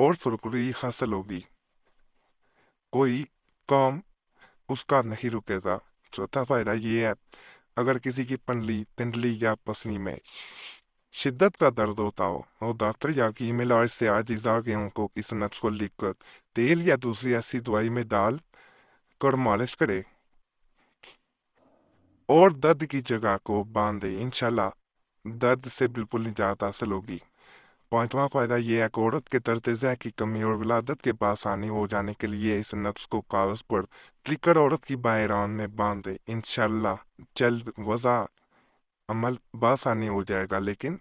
اور سرخری حاصل ہوگی، کوئی کام اس کا نہیں رکے گا۔ چوتھا فائدہ یہ ہے، اگر کسی کی پنڈلی، تنڈلی یا پسلی میں شدت کا درد ہوتا ہو، وہ ڈاکٹر یا کیمیل اور سے اجزاء گیہوں کو اس نقش کو لکھ کر تیل یا دوسری ایسی دوائی میں ڈال کر مالش کرے اور درد کی جگہ کو باندھ دے، انشاءاللہ درد سے بالکل نجات حاصل ہوگی۔ پانچواں فائدہ یہ ہے کہ عورت کے درد ذہ کی کمی اور ولادت کے بآسانی ہو جانے کے لیے اس نقش کو کاغذ پر لکھ کر عورت کی بائیں ران میں باندھ دے، انشاءاللہ جلد وضع عمل بآسانی ہو جائے گا، لیکن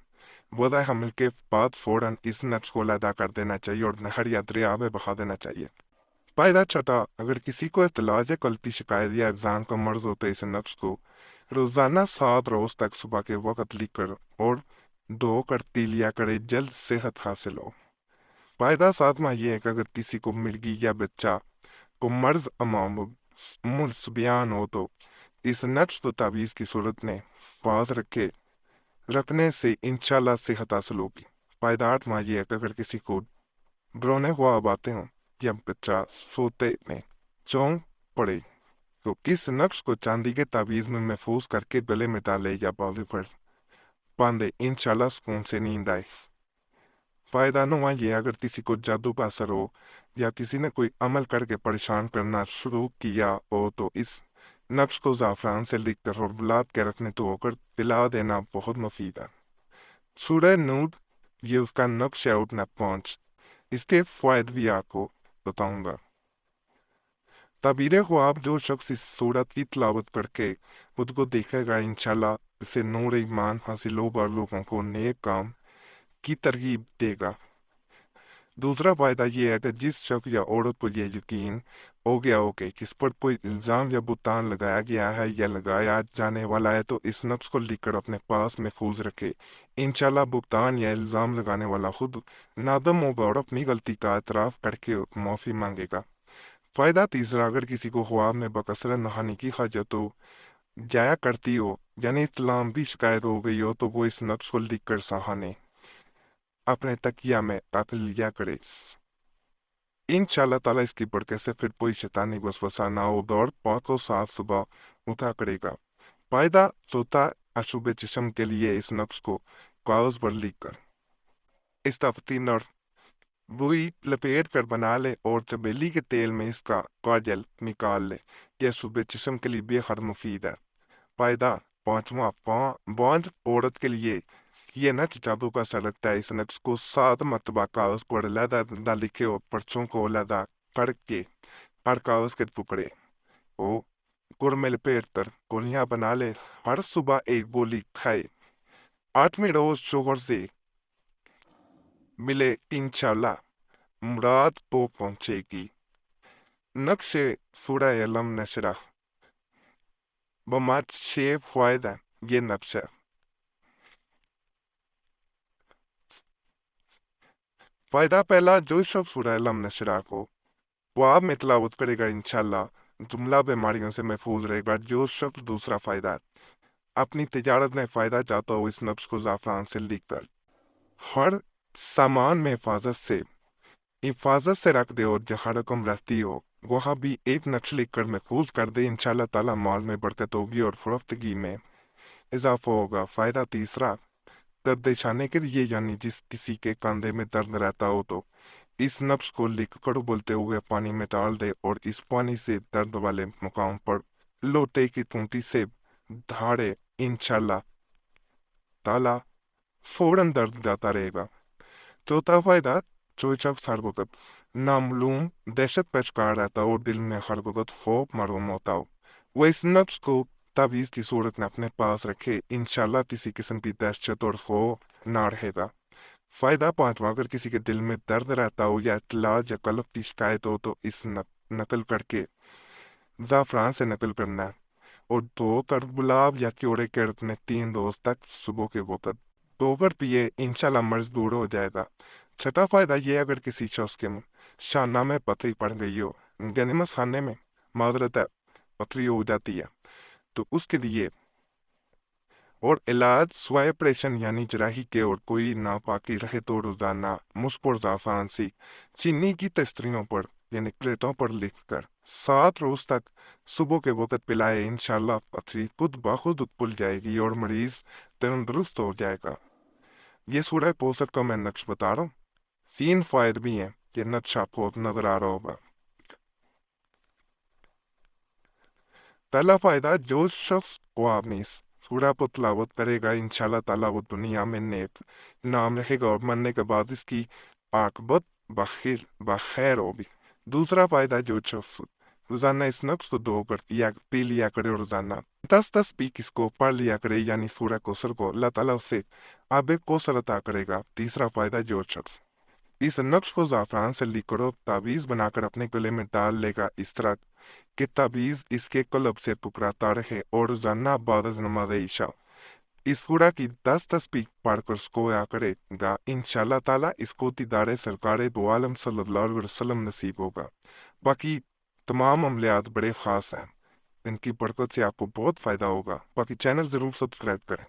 وضع حمل کے بعد فوراً اس نقش کو علیحدہ کر دینا چاہیے اور نہر یا دریا میں بہا دینا چاہیے۔ فائدہ چھٹا، اگر کسی کو اطلاع یا قلب کی شکایت یا افزان کا مرض ہوتا ہے، اس نقش کو روزانہ 7 روز تک صبح کے وقت لکھ کر اور دو کرتی لیا کرے، جلد صحت حاصل ہو۔ فائدہ ساتواں یہ ہے کہ اگر کسی کو مرگی یا بچہ کو مرض منصبیان ہو تو اس نقش تو تعویذ کی صورت میں فاز رکھنے سے انشاءاللہ صحت حاصل ہوگی۔ فائدہ آٹھواں یہ ہے کہ اگر کسی کو ڈرونے خواب آتے ہوں یا بچہ سوتے میں چونک پڑے تو اس نقش کو چاندی کے تعویذ میں محفوظ کر کے گلے میں ڈالے یا بالی پر باندھے، انشاءاللہ سکون سے نیند آئے۔ فائدہ نواں یہ، اگر کسی کو جادو کا اثر ہو یا کسی نے کوئی عمل کر کے پریشان کرنا شروع کیا ہو تو اس نقش کو زعفران سے لکھ کر اور گلاب کے رکھنے تو ہو کر دلا دینا بہت مفید ہے۔ سورہ نور، یہ اس کا نقش ہے اٹھنا 5، اس کے فوائد بھی آپ کو بتاؤں گا۔ تعبیر خواب، جو شخص اس صورت کی تلاوت کر کے خود کو دیکھے گا، انشاءاللہ اسے نور ایمان حاصل ہو اور لوگوں کو نیک کام کی ترغیب دے گا۔ دوسرا فائدہ یہ ہے کہ جس شخص یا عورت کو یہ یقین ہو گیا ہو کہ کس پر کوئی الزام یا بہتان لگایا گیا ہے یا لگایا جانے والا ہے تو اس نقش کو لکھ کر اپنے پاس محفوظ رکھے، انشاءاللہ بہتان یا الزام لگانے والا خود نادم ہوگا اور اپنی غلطی کا اعتراف کر کے معافی مانگے گا۔ فائدہ تیسرا، اگر کسی کو خواب میں بکثرت نہانے کی حاجت ہو، جایا کرتی ہو، یعنی اطلاع بھی شکایت ہو گئی ہو تو وہ اس نقش کو لکھ کر سہانے اپنے تکیہ میں رکھ لیا کرے، انشاءاللہ تعالیٰ اس کی برکت سے پھر کوئی شیطانی وسوسہ نہ ہو، دور پاک و صاف صبح اٹھا کرے گا۔ فائدہ چوتھا، اشوب جسم کے لیے اس نقش کو کاغذ پر لکھ کر استفتین اور روئی لپیٹ کر بنا لے اور چمیلی کے تیل میں اس کا کاجل نکال لے، یہ اشوب جسم کے لیے بے حد مفید ہے۔ فائدہ پانچواں، بانجھ عورت کے لیے یہ نقش جادو کا اثر رکھتا ہے، اس نقش کو 7 مرتبہ کاغذ پر علیحدہ نہ لکھے اور پرچوں کو علیحدہ کر کے ہر کاغذ کے ٹکڑے کو گر میں لپیٹ کر گولیاں بنا لے، ہر صبح ایک گولی کھائے، 8ویں روز شوہر سے ملے، انشاءاللہ مراد کو پہنچے گی۔ نقش سورہ علم نشرہ بمات 6 فوائد ہیں، یہ نقش ہے۔ فائدہ پہلا، جو شخص سورہ علم نشرہ کو خواب میں تلاوت کرے گا، انشاءاللہ جملہ بیماریوں سے محفوظ رہے گا۔ جو شخص، دوسرا فائدہ، اپنی تجارت میں فائدہ چاہتا ہو، اس نقش کو زعفران سے لکھ کر ہر سامان میں حفاظت سے رکھ دے اور جہاں رقم رہتی ہو وہاں بھی ایک نقش لکھ کر محفوظ کر دے، انشاءاللہ تعالیٰ مال میں برکت ہوگی اور فروختگی میں اضافہ ہوگا۔ فائدہ تیسرا، درد شانے کے لیے، یعنی جس کسی کے کاندھے میں درد رہتا ہو تو اس نقش کو لکھ کر ابلتے ہوئے پانی میں ڈال دے اور اس پانی سے درد والے مقام پر لوٹے کی تونٹی سے دھاڑے، انشاءاللہ تعالیٰ فوراً درد جاتا رہے گا۔ چوتھا فائدہ، جو شخص ہر وقت نامعلوم دہشت کا شکار رہتا ہو اور دل میں ہر وقت خوف معلوم ہوتا ہو، وہ اس نقش کو تعویذ کی صورت میں اپنے پاس رکھے، انشاءاللہ کسی قسم کی دہشت اور خوف نہ رہے گا۔ فائدہ پانچواں، اگر کسی کے دل میں درد رہتا ہو یا اطلاع یا قلب کی شکایت ہو تو اس نقل کر کے زعفران سے نقل کرنا ہے اور دھو کر گلاب یا کیوڑے کے رکھنے 3 روز تک صبح کے وقت دھو کر پیے، انشاءاللہ مرض دور ہو جائے گا۔ چھٹا فائدہ یہ، اگر کسی شخص کے شانہ میں پتھری پڑ گئی ہو، یعنی مثانے میں معذرت ہے پتھری ہو جاتی ہے، تو اس کے لیے اور علاج سوائے آپریشن یعنی جراحی کے اور کوئی ناپاکی رہے تو روزانہ مشک اور زعفران سی چینی کی تستریوں پر یعنی پلیٹوں پر لکھ کر 7 روز تک صبح کے وقت پلائے، انشاءاللہ پتھری خود بخود کھل جائے گی اور مریض تندرست ہو جائے گا۔ یہ سورہ کوثر کا میں نقش بتا رہا ہوں، 3 فوائد بھی ہیں، یہ نقش آپ کو نظر آ رہا ہوگا۔ پہلا فائدہ، جو شخص قوامِ سورہ پر تلاوت کرے گا انشاءاللہ تعالیٰ وہ دنیا میں نیک نام رکھے گا اور مرنے کے بعد اس کی عاقبت بخیر ہوگی۔ دوسرا فائدہ، جو شخص روزانہ اس نقش کو دو کر یا پی لیا کرے اور روزانہ 10 تسبیح اس کو پڑھ لیا کرے یعنی سورہ کوثر کو، اللہ تعالیٰ اسے آب کوثر عطا کرے گا۔ تیسرا فائدہ، جو شخص اس نقش کو زعفران سے لکھ کر تعویذ بنا کر اپنے گلے میں ڈال لے گا، اس طرح کہ تعویذ اس کے قلب سے ٹکراتا رہے اور روزانہ بعد از نماز عشاء اس سورہ کی 10 تسبیح پڑھ کر سکویا کرے گا، انشاءاللہ تعالیٰ اس کو دیدار سرکار دو عالم صلی اللہ علیہ وسلم نصیب ہوگا۔ باقی تمام عملیات بڑے خاص ہیں، ان کی برکت سے آپ کو بہت فائدہ ہوگا۔ باقی چینل ضرور سبسکرائب کریں۔